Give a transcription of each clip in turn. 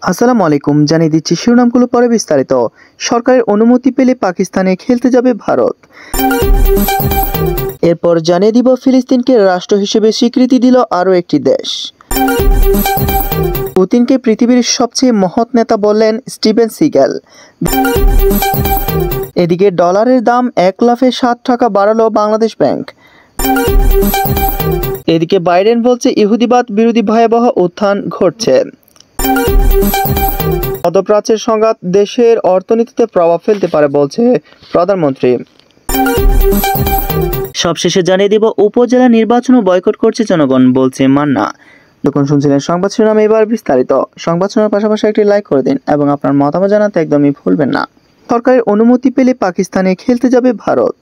আসসালামু আলাইকুম। জানিয়ে দিচ্ছি শিরোনামগুলো পরে বিস্তারিত। সরকারের অনুমতি পেলে পাকিস্তানে খেলতে যাবে ভারত। এরপর জানিয়ে দিব ফিলিস্তিনকে রাষ্ট্র হিসেবে স্বীকৃতি দিল আরও একটি দেশ। পুতিনকে পৃথিবীর সবচেয়ে মহৎ নেতা বললেন স্টিভেন সিগেল। এদিকে ডলারের দাম 1 লাফে 7 টাকা বাড়ালো বাংলাদেশ ব্যাংক। এদিকে বাইডেন বলছে ইহুদিবাদ বিরোধী ভয়াবহ উত্থান ঘটছে। মধ্যপ্রাচ্যের সংঘাত দেশের অর্থনীতিতে প্রভাব ফেলতে পারে বলছে প্রধানমন্ত্রী। সবশেষে জানিয়ে দিব উপজেলা নির্বাচনও বয়কট করছে জনগণ বলছে মান্না। যখন শুনছিলেন সংবাদ শিরোনাম, এবার বিস্তারিত। সংবাদ শোনার পাশাপাশি একটি লাইক করে দিন এবং আপনার মতামত জানাতে একদমই ভুলবেন না। সরকারের অনুমতি পেলে পাকিস্তানে খেলতে যাবে ভারত।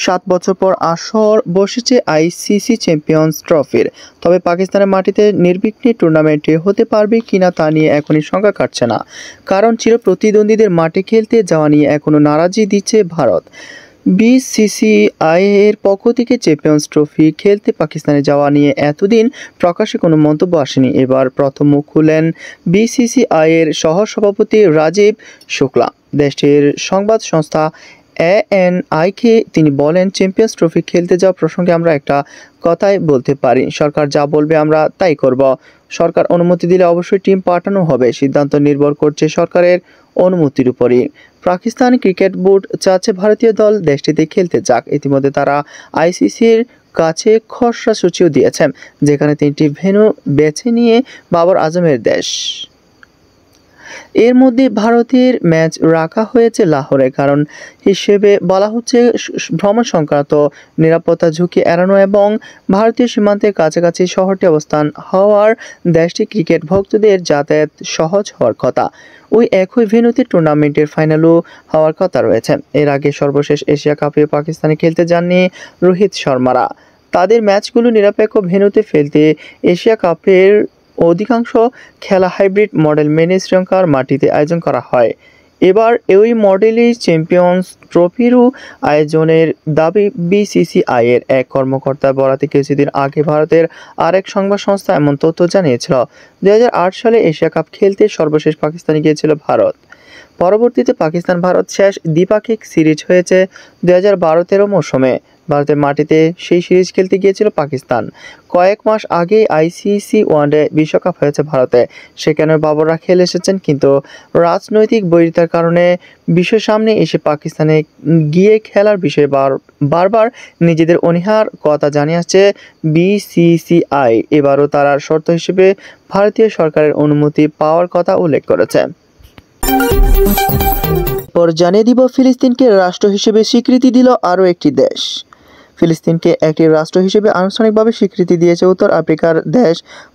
7 বছর পর আসর বসেছে আইসিসি চ্যাম্পিয়ন্স ট্রফির। তবে পাকিস্তানের মাটিতে নির্বিঘ্নে টুর্নামেন্টে হতে পারবে কিনা তা নিয়ে এখনই শঙ্কা কাটছে না, কারণ চির প্রতিদ্বন্দ্বীদের মাঠে খেলতে যাওয়া নিয়ে এখনও নারাজি দিচ্ছে ভারত। বিসিসিআই এর পক্ষ থেকে চ্যাম্পিয়ন্স ট্রফি খেলতে পাকিস্তানে যাওয়া নিয়ে এতদিন প্রকাশ্যে কোনো মন্তব্য আসেনি। এবার প্রথম মুখ খুললেন বিসিসিআই এর সহ সভাপতি রাজীব শুক্লা। দেশটির সংবাদ সংস্থা এএনআইকে তিনি বলেন, চ্যাম্পিয়ন্স ট্রফি খেলতে যাওয়া প্রসঙ্গে আমরা একটা কথাই বলতে পারি, সরকার যা বলবে আমরা তাই করব। সরকার অনুমতি দিলে অবশ্যই টিম পাঠানো হবে। সিদ্ধান্ত নির্ভর করছে সরকারের অনুমতির উপরই। পাকিস্তান ক্রিকেট বোর্ড চাচ্ছে ভারতীয় দল দেশটিতে খেলতে যাক। ইতিমধ্যে তারা আইসিসির কাছে খসড়া সূচিও দিয়েছেন, যেখানে 3টি ভেন্যু বেছে নিয়ে বাবর আজমের দেশ। এর মধ্যে ভারতের ম্যাচ রাখা হয়েছে লাহোরে, কারণ হিসেবে বলা হচ্ছে ভ্রমণ সংক্রান্ত নিরাপত্তা ঝুঁকি এড়ানো এবং ভারতীয় সীমান্তের কাছাকাছি শহরটি অবস্থান হওয়ার দেশটি ক্রিকেট ভক্তদের যাতায়াত সহজ হওয়ার কথা। ওই একই ভেন্যুতে টুর্নামেন্টের ফাইনালও হওয়ার কথা রয়েছে। এর আগে সর্বশেষ এশিয়া কাপে পাকিস্তানে খেলতে যাননি রোহিত শর্মারা। তাদের ম্যাচগুলো নিরপেক্ষ ভেন্যুতে ফেলতে এশিয়া কাপের অধিকাংশ খেলা হাইব্রিড মডেল মেনে শ্রীলঙ্কার মাটিতে আয়োজন করা হয়। এবার ওই মডেলের চ্যাম্পিয়ন্স ট্রফিরও আয়োজনের দাবি বিসিসিআই এর এক কর্মকর্তার বরাতে কিছুদিন আগে ভারতের আরেক সংবাদ সংস্থা এমন তথ্য জানিয়েছিল। 2008 সালে এশিয়া কাপ খেলতে সর্বশেষ পাকিস্তানে গিয়েছিল ভারত। পরবর্তীতে পাকিস্তান ভারত শেষ দ্বিপাক্ষিক সিরিজ হয়েছে 2012-13 মৌসুমে। ভারতের মাটিতে সেই সিরিজ খেলতে গিয়েছিল পাকিস্তান। কয়েক মাস আগেই আইসিসি ওয়ানডে বিশ্বকাপ হয়েছে ভারতে, সেখানে বাবররা খেলে এসেছেন, কিন্তু রাজনৈতিক বৈরিতার কারণে বিশ্বের সামনে এসে পাকিস্তানে গিয়ে খেলার বিষয়ে বারবার নিজেদের অনীহার কথা জানিয়ে আসছে বিসিসিআই। এবারও তারা শর্ত হিসেবে ভারতীয় সরকারের অনুমতি পাওয়ার কথা উল্লেখ করেছে। পর জানিয়ে দিব ফিলিস্তিনকে রাষ্ট্র হিসেবে স্বীকৃতি দিল আরও একটি দেশ। ফিলিস্তিনকে একটি রাষ্ট্র হিসেবে আনুষ্ঠানিকভাবে স্বীকৃতি দিয়েছে উত্তর আফ্রিকার দেশ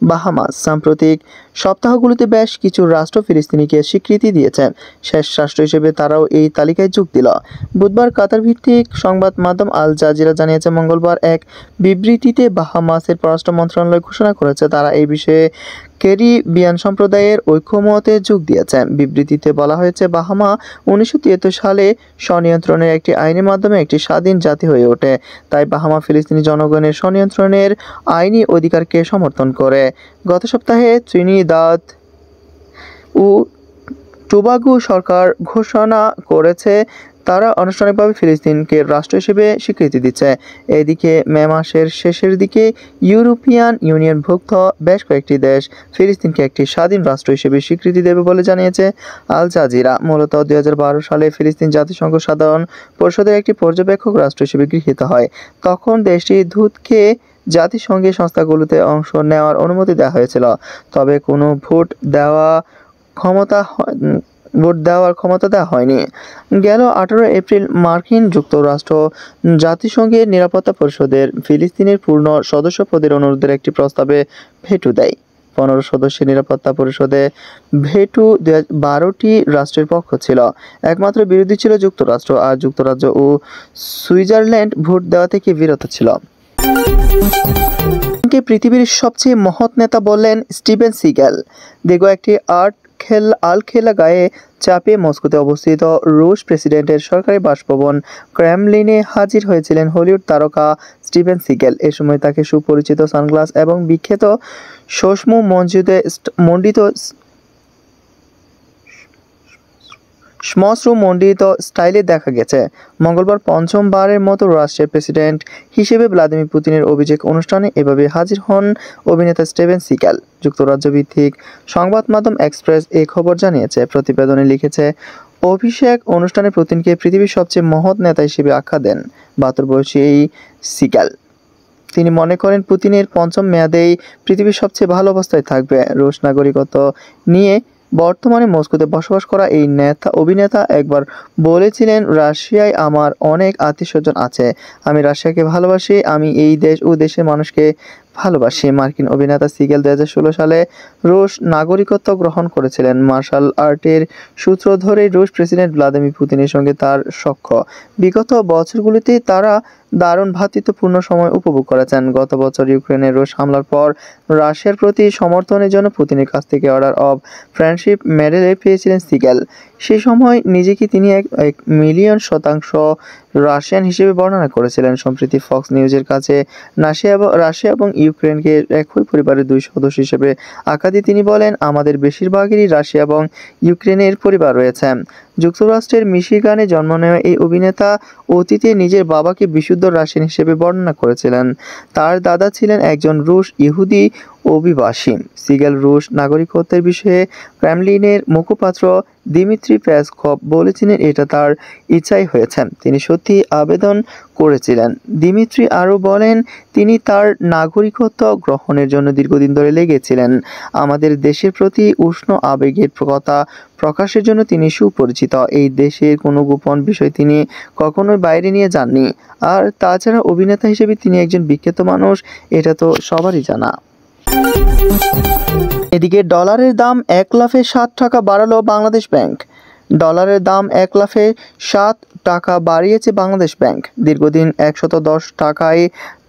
বাহামাস। সাম্প্রতিক সপ্তাহগুলোতে বেশ কিছু রাষ্ট্র ফিলিস্তিনিকে স্বীকৃতি দিয়েছে। শেষ রাষ্ট্র হিসেবে তারাও এই তালিকায় যোগ দিল। বুধবার কাতার ভিত্তিক সংবাদ মাধ্যম আল জাজিরা জানিয়েছে, মঙ্গলবার এক বিবৃতিতে বাহামাসের পররাষ্ট্র মন্ত্রণালয় ঘোষণা করেছে তারা এই বিষয়ে ক্যারিবিয়ান সম্প্রদায়ের ঐক্যমতে যোগ দিয়েছে। বিবৃতিতে বলা হয়েছে, বাহামা 1973 সালে স্বনিয়ন্ত্রণের একটি আইনের মাধ্যমে একটি স্বাধীন জাতি হয়ে ওঠে। তাই বাহামা ফিলিস্তিনি জনগণের স্বনিয়ন্ত্রণের আইনি অধিকারকে সমর্থন করে। গত সপ্তাহে ত্রিনিদাদ ও টোবাগো সরকার ঘোষণা করেছে তারা আনুষ্ঠানিকভাবে ফিলিস্তিনকে রাষ্ট্র হিসেবে স্বীকৃতি দিচ্ছে। এদিকে মে মাসের শেষের দিকে ইউরোপিয়ান ইউনিয়নভুক্ত বেশ কয়েকটি দেশ ফিলিস্তিনকে একটি স্বাধীন রাষ্ট্র হিসেবে স্বীকৃতি দেবে বলে জানিয়েছে আল জাজিরা। মূলত 2012 সালে ফিলিস্তিন জাতিসংঘ সাধারণ পরিষদের একটি পর্যবেক্ষক রাষ্ট্র হিসেবে গৃহীত হয়। তখন দেশটি দূতকে জাতিসংঘের সংস্থাগুলোতে অংশ নেওয়ার অনুমতি দেওয়া হয়েছিল, তবে কোনো ভোট দেওয়ার ক্ষমতা দেওয়া হয়নি। গেল 18 এপ্রিল মার্কিন যুক্তরাষ্ট্র জাতিসংঘের নিরাপত্তা পরিষদের ফিলিস্তিনের পূর্ণ সদস্য পদের অনুরোধের একটি প্রস্তাবে ভেটো দেয়। 15 সদস্যের নিরাপত্তা পরিষদে ভেটো 12টি রাষ্ট্রের পক্ষ ছিল। একমাত্র বিরোধী ছিল যুক্তরাষ্ট্র, আর যুক্তরাজ্য ও সুইজারল্যান্ড ভোট দেওয়া থেকে বিরত ছিল। পৃথিবীর সবচেয়ে মহৎ নেতা বললেন স্টিভেন সিগেল। দীর্ঘ একটি আল খেলা গায়ে চাপিয়ে মস্কোতে অবস্থিত রুশ প্রেসিডেন্টের সরকারি বাসভবন ক্রেমলিনে হাজির হয়েছিলেন হলিউড তারকা স্টিভেন সিগেল। এ সময় তাকে সুপরিচিত সানগ্লাস এবং বিখ্যাত শ্মশ্রু মণ্ডিত মন্ডিত স্টাইলে দেখা গেছে। মঙ্গলবার পঞ্চমবারের মতো রাশিয়ার প্রেসিডেন্ট হিসেবে ভ্লাদিমির পুতিনের অভিষেক অনুষ্ঠানে এভাবে হাজির হন অভিনেতা স্টিভেন সিগাল। যুক্তরাজ্য ভিত্তিক সংবাদ মাধ্যম এক্সপ্রেস এই খবর জানিয়েছে। প্রতিবেদনে লিখেছে, অভিষেক অনুষ্ঠানে পুতিনকে পৃথিবীর সবচেয়ে মহৎ নেতা হিসেবে আখ্যা দেন 72 বয়সী এই সিগাল। তিনি মনে করেন পুতিনের পঞ্চম মেয়াদেই পৃথিবীর সবচেয়ে ভালো অবস্থায় থাকবে। রুশ নাগরিকত্ব নিয়ে বর্তমানে মস্কোতে বসবাস করা এই অভিনেতা একবার বলেছিলেন, রাশিয়ায় আমার অনেক আত্মীয়স্বজন আছে, আমি রাশিয়াকে ভালোবাসি, আমি এই দেশ ও দেশের মানুষকে ভালোবাসি। মার্কিন অভিনেতা সিগেল 2016 সালে রুশ নাগরিকত্ব গ্রহণ করেছিলেন। মার্শাল আর্টের সূত্র ধরেই রুশ প্রেসিডেন্ট ভ্লাদিমির পুতিনের সঙ্গে তার সখ্য। বিগত বছরগুলিতে তারা দারুণ ভ্রাতৃত্বপূর্ণ সময় উপভোগ করেছেন। গত বছর ইউক্রেনের রুশ হামলার পর রাশিয়ার প্রতি সমর্থনের জন্য পুতিনের কাছ থেকে অর্ডার অব ফ্রেন্ডশিপ মেডেল পেয়েছিলেন সিগেল। সেই সময় নিজেকে তিনি এক মিলিয়ন শতাংশ রাশিয়ান হিসেবে বর্ণনা করেছিলেন। সম্প্রতি ফক্স নিউজের কাছে রাশিয়া এবং ইউক্রেনকে একই পরিবারের দুই সদস্য হিসেবে আখ্যা দিয়ে তিনি বলেন, আমাদের বেশিরভাগেরই রাশিয়া এবং ইউক্রেনের পরিবার রয়েছে। যুক্তরাষ্ট্রের মিশিগানে জন্ম নেওয়া এই অভিনেতা অতীতে নিজের বাবাকে বিশুদ্ধ রাশিয়ান হিসেবে বর্ণনা করেছিলেন। তার দাদা ছিলেন একজন রুশ ইহুদি অভিবাসী। সিগেল রুশ নাগরিকত্বের বিষয়ে ক্রেমলিনের মুখপাত্র দিমিত্রি পেসকভ বলেছিলেন, এটা তার ইচ্ছাই হয়েছে, তিনি সত্যি আবেদন করেছিলেন। দিমিত্রি আরও বলেন, তিনি তার নাগরিকত্ব গ্রহণের জন্য দীর্ঘদিন ধরে লেগেছিলেন। আমাদের দেশের প্রতি উষ্ণ আবেগের কথা প্রকাশের জন্য তিনি সুপরিচিত। এই দেশের কোনো গোপন বিষয় তিনি কখনোই বাইরে নিয়ে যাননি। আর তাছাড়া অভিনেতা হিসেবে তিনি একজন বিখ্যাত মানুষ, এটা তো সবারই জানা। এদিকে ডলারের দাম 1 লাফে 7 টাকা বাড়ালো বাংলাদেশ ব্যাংক। ডলারের দাম 1 লাফে 7 টাকা বাড়িয়েছে বাংলাদেশ ব্যাংক। দীর্ঘদিন 110 টাকায়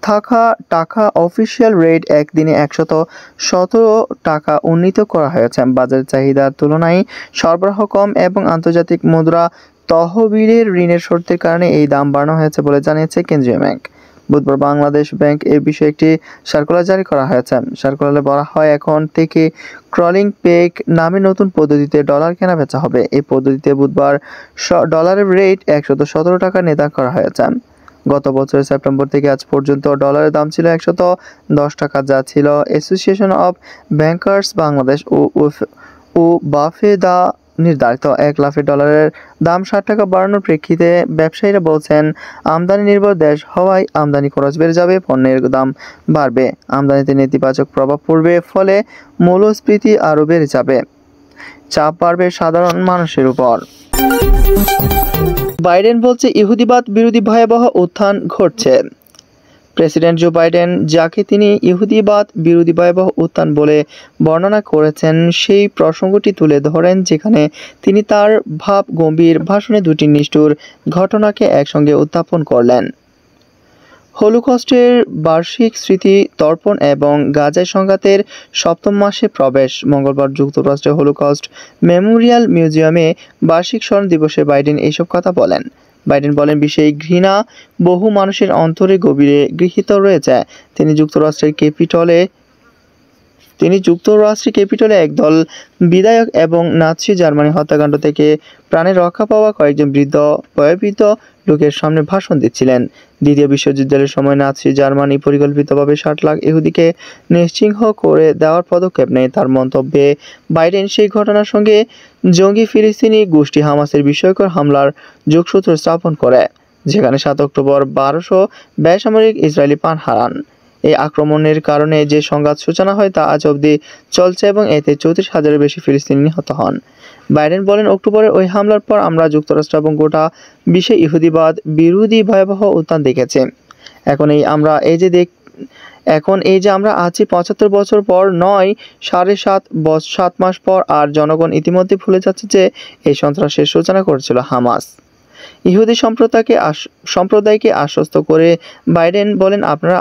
থাকা টাকা অফিসিয়াল রেট একদিনে 117 টাকা উন্নীত করা হয়েছে। বাজারের চাহিদার তুলনায় সরবরাহ কম এবং আন্তর্জাতিক মুদ্রা তহবিলের ঋণের শর্তের কারণে এই দাম বাড়ানো হয়েছে বলে জানিয়েছে কেন্দ্রীয় ব্যাংক। বুধবার বাংলাদেশ ব্যাংক এ বিষয়ে একটি সার্কুলার জারি করা হয়েছে। সার্কুলারে বলা হয়, এখন থেকে ক্রলিং পেগ নামে নতুন পদ্ধতিতে ডলার কেনা বেচা হবে। এই পদ্ধতিতে বুধবার ডলারের রেট 117 টাকা নির্ধারণ করা হয়েছে। গত বছরের সেপ্টেম্বর থেকে আজ পর্যন্ত ডলারের দাম ছিল 110 টাকা, যা ছিল অ্যাসোসিয়েশন অব ব্যাংকার্স বাংলাদেশ ও বাফেদা নির্ধারিত। 1 লাফে ডলারের দাম 60 টাকা বাড়ানোর প্রেক্ষিতে ব্যবসায়ীরা বলছেন, আমদানি নির্ভর দেশ হওয়ায় আমদানি খরচ বেড়ে যাবে, পণ্যের দাম বাড়বে, আমদানিতে নেতিবাচক প্রভাব পড়বে, ফলে মূল্যস্ফীতি আরও বেড়ে যাবে, চাপ বাড়বে সাধারণ মানুষের উপর। বাইডেন বলছে, ইহুদিবাদ বিরোধী ভয়াবহ উত্থান ঘটছে। প্রেসিডেন্ট জো বাইডেন যাকে তিনি ইহুদিবাদ বিরোধী ভয়াবহ উত্থান বলে বর্ণনা করেছেন, সেই প্রসঙ্গটি তুলে ধরেন, যেখানে তিনি তার ভাব গম্ভীর ভাষণে দুটি নিষ্ঠুর ঘটনাকে একসঙ্গে উত্থাপন করলেন। হলোকস্টের বার্ষিক স্মৃতি তর্পণ এবং গাজায় সংঘাতের 7ম মাসে প্রবেশ। মঙ্গলবার যুক্তরাষ্ট্রের হলোকস্ট মেমোরিয়াল মিউজিয়ামে বার্ষিক স্মরণ দিবসে বাইডেন এইসব কথা বলেন। বাইডেন বলেন, বিশ্বে ঘৃণা বহু মানুষের অন্তরে গভীরে গৃহীত রয়েছে। তিনি যুক্তরাষ্ট্রের ক্যাপিটলে একদল বিধায়ক এবং নাৎসি জার্মানি হত্যাকাণ্ড থেকে প্রাণে রক্ষা পাওয়া কয়েকজন বয়োবৃদ্ধ লোকের সামনে ভাষণ দিচ্ছিলেন। দ্বিতীয় বিশ্বযুদ্ধের সময় নাৎসি জার্মানি পরিকল্পিতভাবে 60 লাখ ইহুদিকে নিশ্চিহ্ন করে দেওয়ার পদক্ষেপ নেয়। তার মন্তব্যে বাইডেন সেই ঘটনার সঙ্গে জঙ্গি ফিলিস্তিনি গোষ্ঠী হামাসের বিস্ময়কর হামলার যোগসূত্র স্থাপন করে, যেখানে 7 অক্টোবর 1200 বেসামরিক ইসরায়েলি প্রাণ হারান। এই আক্রমণের কারণে যে সংঘাত সূচনা হয় তা আজ অবধি চলছে এবং এতে 34,000-এর বেশি ফিলিস্তিনি নিহত হন। বাইডেন বলেন, অক্টোবরের ওই হামলার পর আমরা যুক্তরাষ্ট্র এবং গোটা বিশ্বে ইহুদিবাদ বিরোধী ভয়াবহ উত্থান দেখেছি। এখন এই যে আমরা আছি 75 বছর পর নয়, 7.5 মাস পর, আর জনগণ ইতিমধ্যে ভুলে যাচ্ছে যে এই সন্ত্রাসের সূচনা করেছিল হামাস। ইহুদি সম্প্রদায়কে আশ্বস্ত করে বাইডেন বলেন, আপনারা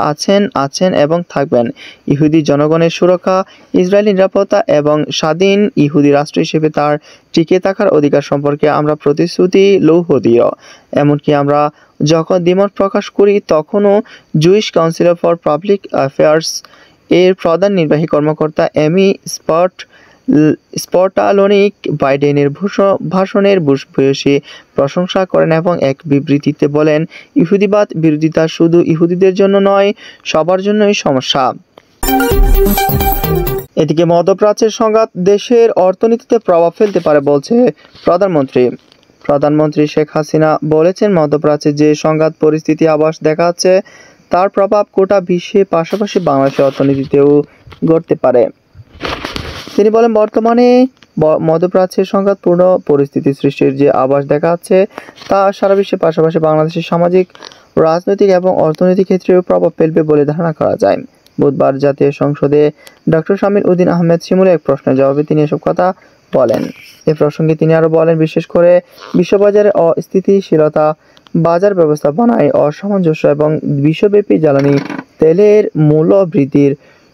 আছেন এবং থাকবেন। ইহুদি জনগণের সুরক্ষা, ইসরায়েলি নিরাপত্তা এবং স্বাধীন ইহুদি রাষ্ট্র হিসেবে তার টিকে থাকার অধিকার সম্পর্কে আমরা প্রতিশ্রুতি লৌহদৃঢ়। এমনকি আমরা যখন দ্বিমত প্রকাশ করি তখনও Jewish council for public affairs এর প্রধান নির্বাহী কর্মকর্তা এমি স্পট স্পটালোনিক বাইডেনের ভাষণের ভূয়সী প্রশংসা করেন এবং এক বিবৃতিতে বলেন, ইহুদিবাদ বিরোধিতা শুধু ইহুদিদের জন্য নয়, সবার জন্যই সমস্যা। এদিকে মধ্যপ্রাচ্যের সংঘাত দেশের অর্থনীতিতে প্রভাব ফেলতে পারে বলছে প্রধানমন্ত্রী শেখ হাসিনা বলেছেন, মধ্যপ্রাচ্যে যে সংঘাত পরিস্থিতি আভাস দেখা যাচ্ছে তার প্রভাব গোটা বিশ্বে পাশাপাশি বাংলাদেশের অর্থনীতিতেও ঘটতে পারে। তিনি বলেন, বর্তমানে মধ্যপ্রাচ্যের সংঘাতপূর্ণ পরিস্থিতি সৃষ্টির যে আভাস দেখা যাচ্ছে তা সারা বিশ্বের পাশাপাশি বাংলাদেশের সামাজিক, রাজনৈতিক এবং অর্থনৈতিক ক্ষেত্রেও প্রভাব ফেলবে বলে ধারণা করা যায়। বুধবার জাতীয় সংসদে ডক্টর শামীম উদ্দিন আহমেদ শিমুলের এক প্রশ্নের জবাবে তিনি এসব কথা বলেন। এ প্রসঙ্গে তিনি আরও বলেন, বিশেষ করে বিশ্ববাজারে অস্থিতিশীলতা, বাজার ব্যবস্থাপনায় অসামঞ্জস্য এবং বিশ্বব্যাপী জ্বালানি তেলের মূল্য বৃদ্ধির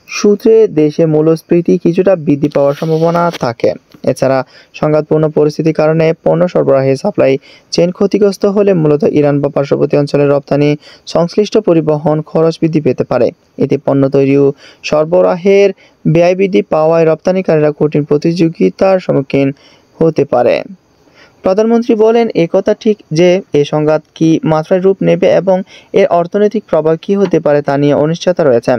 সূত্রে দেশে মূল্যস্ফীতি কিছুটা বৃদ্ধি পাওয়ার সম্ভাবনা থাকে। এছাড়া সংঘাতপূর্ণ পরিস্থিতির কারণে পণ্য সরবরাহের সাপ্লাই চেইন ক্ষতিগ্রস্ত হলে মূলত ইরান বা পার্শ্ববর্তী অঞ্চলের রপ্তানি সংশ্লিষ্ট পরিবহন খরচ বৃদ্ধি পেতে পারে। এতে পণ্য তৈরি ও সরবরাহের ব্যয় বৃদ্ধি পাওয়ায় রপ্তানিকারীরা কঠিন প্রতিযোগিতার সম্মুখীন হতে পারে। প্রধানমন্ত্রী বলেন, একথা ঠিক যে এই সংঘাত কী মাত্রায় রূপ নেবে এবং এর অর্থনৈতিক প্রভাব কী হতে পারে তা নিয়ে অনিশ্চয়তা রয়েছে।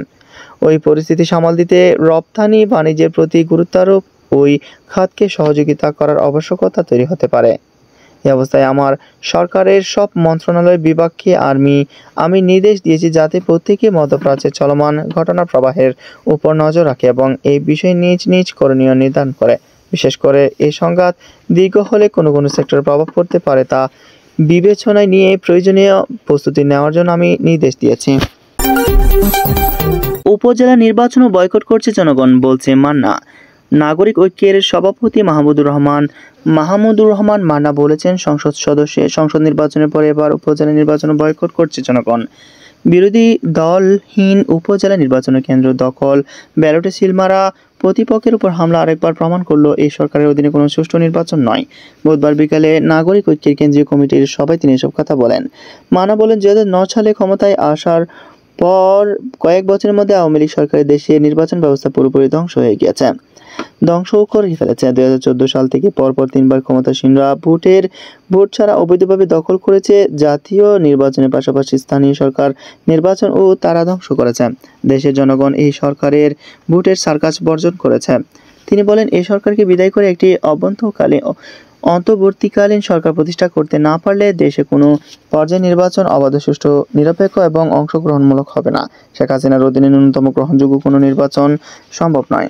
ওই পরিস্থিতি সামাল দিতে রপ্তানি বাণিজ্যের প্রতি গুরুত্বারোপ ওই খাতকে সহযোগিতা করার আবশ্যকতা তৈরি হতে পারে। এই অবস্থায় আমার সরকারের সব মন্ত্রণালয় বিভাগকে আমি নির্দেশ দিয়েছি যাতে প্রত্যেকে মধ্যপ্রাচ্যের চলমান ঘটনা প্রবাহের উপর নজর রাখে এবং এই বিষয়ে নিজ নিজ করণীয় নির্ধারণ করে। বিশেষ করে এই সংঘাত দীর্ঘ হলে কোনো সেক্টরে প্রভাব পড়তে পারে তা বিবেচনায় নিয়ে প্রয়োজনীয় প্রস্তুতি নেওয়ার জন্য আমি নির্দেশ দিয়েছি। উপজেলা নির্বাচনও বয়কট করছে জনগণ বলছে মান্না। নাগরিক ঐক্যের সভাপতি মাহমুদুর রহমান মান্না বলেছেন, সংসদ নির্বাচনের পরে এবার উপজেলা নির্বাচন বয়কট করছে জনগণ। বিরোধী দলহীন উপজেলা নির্বাচনের কেন্দ্র দখল, ব্যালটে সিল মারা, প্রতিপক্ষের উপর হামলা আরেকবার প্রমাণ করলো এই সরকারের অধীনে কোনো সুষ্ঠু নির্বাচন নয়। বুধবার বিকালে নাগরিক ঐক্যের কেন্দ্রীয় কমিটির সভায় তিনি এসব কথা বলেন। মান্না বলেন, 2009 সালে ক্ষমতায় আসার পর কয়েক বছরের মধ্যে আওয়ামী লীগ সরকারের দেশে নির্বাচন ব্যবস্থা পুরোপুরি ধ্বংস হয়ে গিয়েছে, ধ্বংস করে ফেলেছে। 2014 সাল থেকে পরপর 3 বার ক্ষমতাসীনরা ভোট ছাড়া অবৈধভাবে দখল করেছে। জাতীয় নির্বাচনের পাশাপাশি স্থানীয় সরকার নির্বাচন ও তারা ধ্বংস করেছে। দেশের জনগণ এই সরকারের ভোটের সার্কাস বর্জন করেছে। তিনি বলেন, এই সরকারকে বিদায় করে একটি অন্তর্বর্তীকালীন সরকার প্রতিষ্ঠা করতে না পারলে দেশে কোনো পর্যায়ে নির্বাচন অবাধ, সুষ্ঠু, নিরপেক্ষ এবং অংশগ্রহণমূলক হবে না। শেখ হাসিনার অধীনে ন্যূনতম গ্রহণযোগ্য কোনো নির্বাচন সম্ভব নয়।